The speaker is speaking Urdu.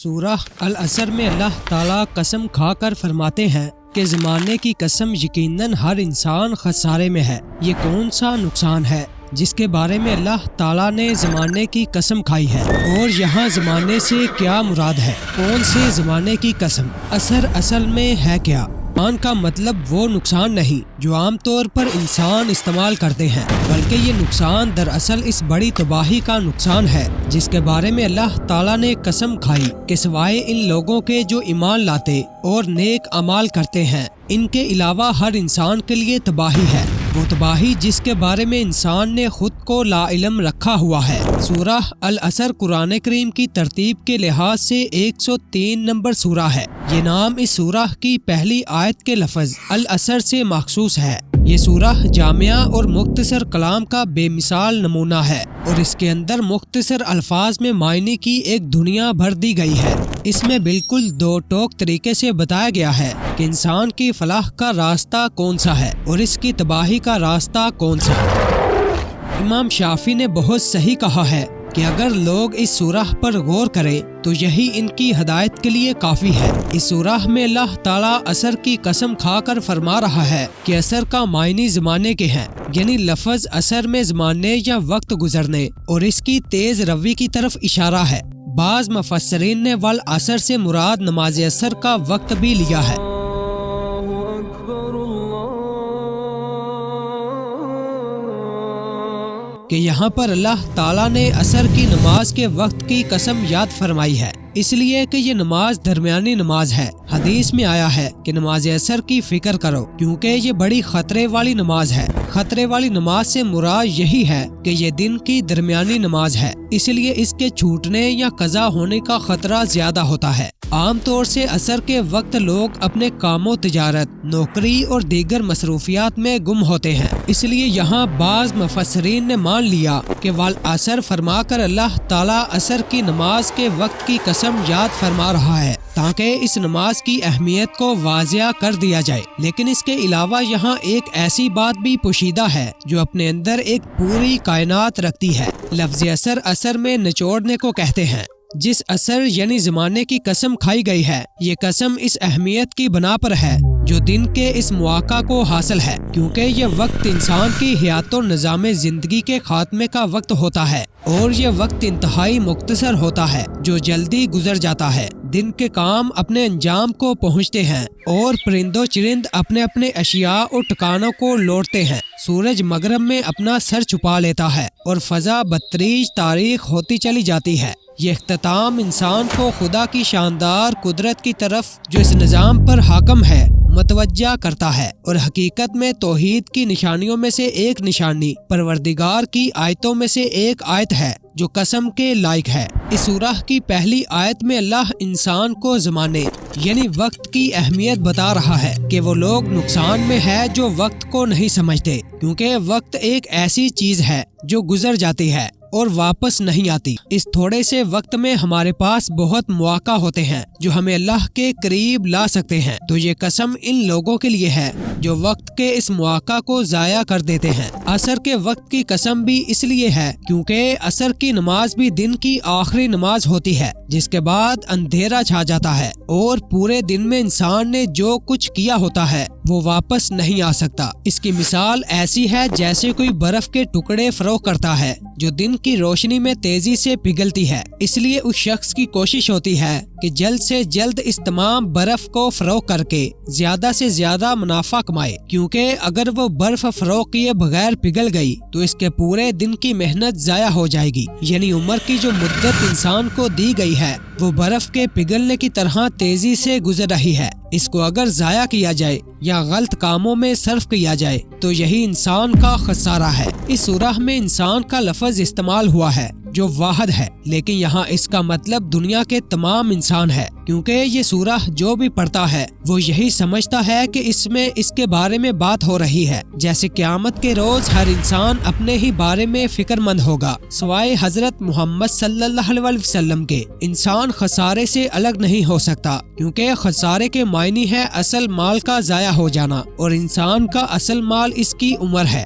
سورہ العصر میں اللہ تعالیٰ قسم کھا کر فرماتے ہیں کہ زمانے کی قسم یقیناً ہر انسان خسارے میں ہے۔ یہ کون سا نقصان ہے جس کے بارے میں اللہ تعالیٰ نے زمانے کی قسم کھائی ہے، اور یہاں زمانے سے کیا مراد ہے؟ کون سے زمانے کی قسم؟ عصر اصل میں ہے کیا؟ نقصان کا مطلب وہ نقصان نہیں جو عام طور پر انسان استعمال کرتے ہیں، بلکہ یہ نقصان دراصل اس بڑی تباہی کا نقصان ہے جس کے بارے میں اللہ تعالیٰ نے قسم کھائی کہ سوائے ان لوگوں کے جو ایمان لاتے اور نیک اعمال کرتے ہیں، ان کے علاوہ ہر انسان کے لیے تباہی ہے، وہ تباہی جس کے بارے میں انسان نے خود کو لا علم رکھا ہوا ہے۔ سورہ العصر قرآن کریم کی ترتیب کے لحاظ سے 103 نمبر سورہ ہے۔ یہ نام اس سورہ کی پہلی آیت کے لفظ العصر سے مخصوص ہے۔ یہ سورہ جامعہ اور مختصر کلام کا بے مثال نمونہ ہے، اور اس کے اندر مختصر الفاظ میں معنی کی ایک دنیا بھر دی گئی ہے۔ اس میں بالکل دو ٹوک طریقے سے بتایا گیا ہے کہ انسان کی فلاح کا راستہ کون سا ہے اور اس کی تباہی کا راستہ کون سا ہے۔ امام شافعی نے بہت صحیح کہا ہے کہ اگر لوگ اس سورہ پر غور کریں تو یہی ان کی ہدایت کے لیے کافی ہے۔ اس سورہ میں اللہ تعالیٰ عصر کی قسم کھا کر فرما رہا ہے کہ عصر کا معنی زمانے کے ہیں، یعنی لفظ عصر میں زمانے یا وقت گزرنے اور اس کی تیز روی کی طرف اشارہ ہے۔ بعض مفسرین نے والعصر سے مراد نماز عصر کا وقت بھی لیا ہے۔ کہ یہاں پر اللہ تعالیٰ نے عصر کی نماز کے وقت کی قسم یاد فرمائی ہے، اس لیے کہ یہ نماز درمیانی نماز ہے۔ حدیث میں آیا ہے کہ نماز عصر کی فکر کرو کیونکہ یہ بڑی خطرے والی نماز ہے۔ خطرے والی نماز سے مراد یہی ہے کہ یہ دن کی درمیانی نماز ہے، اس لیے اس کے چھوٹنے یا قضا ہونے کا خطرہ زیادہ ہوتا ہے۔ عام طور سے عصر کے وقت لوگ اپنے کام و تجارت، نوکری اور دیگر مصروفیات میں گم ہوتے ہیں، اس لیے یہاں بعض مفسرین نے مان لیا کہ والعصر فرما کر اللہ تعالیٰ عصر کی نماز کے وقت کی قسم یاد فرما رہا ہے تاکہ اس نماز کی اہمیت کو واضح کر دیا جائے۔ لیکن اس کے علاوہ یہاں ایک ایسی بات بھی پوشیدہ ہے جو اپنے اندر ایک پوری کائنات رکھتی ہے۔ لفظ عصر میں نچوڑنے کو کہتے ہیں۔ جس عصر یعنی زمانے کی قسم کھائی گئی ہے، یہ قسم اس اہمیت کی بنا پر ہے جو دن کے اس مواقع کو حاصل ہے، کیونکہ یہ وقت انسان کی حیات و نظام زندگی کے خاتمے کا وقت ہوتا ہے، اور یہ وقت انتہائی مختصر ہوتا ہے جو جلدی گزر جاتا ہے۔ دن کے کام اپنے انجام کو پہنچتے ہیں اور پرند و چرند اپنے اپنے اشیاء اور ٹھکانوں کو لوٹتے ہیں۔ سورج مغرب میں اپنا سر چھپا لیتا ہے اور فضا بتدریج تاریک ہوتی چلی جاتی ہے۔ یہ اختتام انسان کو خدا کی شاندار قدرت کی طرف جو اس نظام پر حاکم ہے متوجہ کرتا ہے، اور حقیقت میں توحید کی نشانیوں میں سے ایک نشانی پروردگار کی آیتوں میں سے ایک آیت ہے جو قسم کے لائق ہے۔ اس سورہ کی پہلی آیت میں اللہ انسان کو زمانے یعنی وقت کی اہمیت بتا رہا ہے کہ وہ لوگ نقصان میں ہے جو وقت کو نہیں سمجھتے، کیونکہ وقت ایک ایسی چیز ہے جو گزر جاتی ہے اور واپس نہیں آتی۔ اس تھوڑے سے وقت میں ہمارے پاس بہت مواقع ہوتے ہیں جو ہمیں اللہ کے قریب لا سکتے ہیں، تو یہ قسم ان لوگوں کے لیے ہے جو وقت کے اس مواقع کو ضائع کر دیتے ہیں۔ عصر کے وقت کی قسم بھی اس لیے ہے کیونکہ عصر کی نماز بھی دن کی آخری نماز ہوتی ہے جس کے بعد اندھیرا چھا جاتا ہے، اور پورے دن میں انسان نے جو کچھ کیا ہوتا ہے وہ واپس نہیں آ سکتا۔ اس کی مثال ایسی ہے جیسے کوئی برف کے ٹکڑے فروخت کرتا ہے جو دن کی روشنی میں تیزی سے پگھلتی ہے، اس لیے اس شخص کی کوشش ہوتی ہے کہ جلد سے جلد اس تمام برف کو فروخت کر کے زیادہ سے زیادہ منافع کمائے، کیونکہ اگر وہ برف فروخت کیے بغیر پگھل گئی تو اس کے پورے دن کی محنت ضائع ہو جائے گی، یعنی عمر کی جو مدت انسان کو دی گئی ہے وہ برف کے پگھلنے کی طرح تیزی سے گزر رہی ہے۔ اس کو اگر ضائع کیا جائے یا غلط کاموں میں صرف کیا جائے تو یہی انسان کا خسارہ ہے۔ اس سورہ میں انسان کا لفظ استعمال ہوا ہے جو واحد ہے، لیکن یہاں اس کا مطلب دنیا کے تمام انسان ہے، کیونکہ یہ سورہ جو بھی پڑھتا ہے وہ یہی سمجھتا ہے کہ اس میں اس کے بارے میں بات ہو رہی ہے، جیسے قیامت کے روز ہر انسان اپنے ہی بارے میں فکر مند ہوگا سوائے حضرت محمد صلی اللہ علیہ وسلم کے۔ انسان خسارے سے الگ نہیں ہو سکتا، کیونکہ خسارے کے معنی ہے اصل مال کا ضائع ہو جانا، اور انسان کا اصل مال اس کی عمر ہے،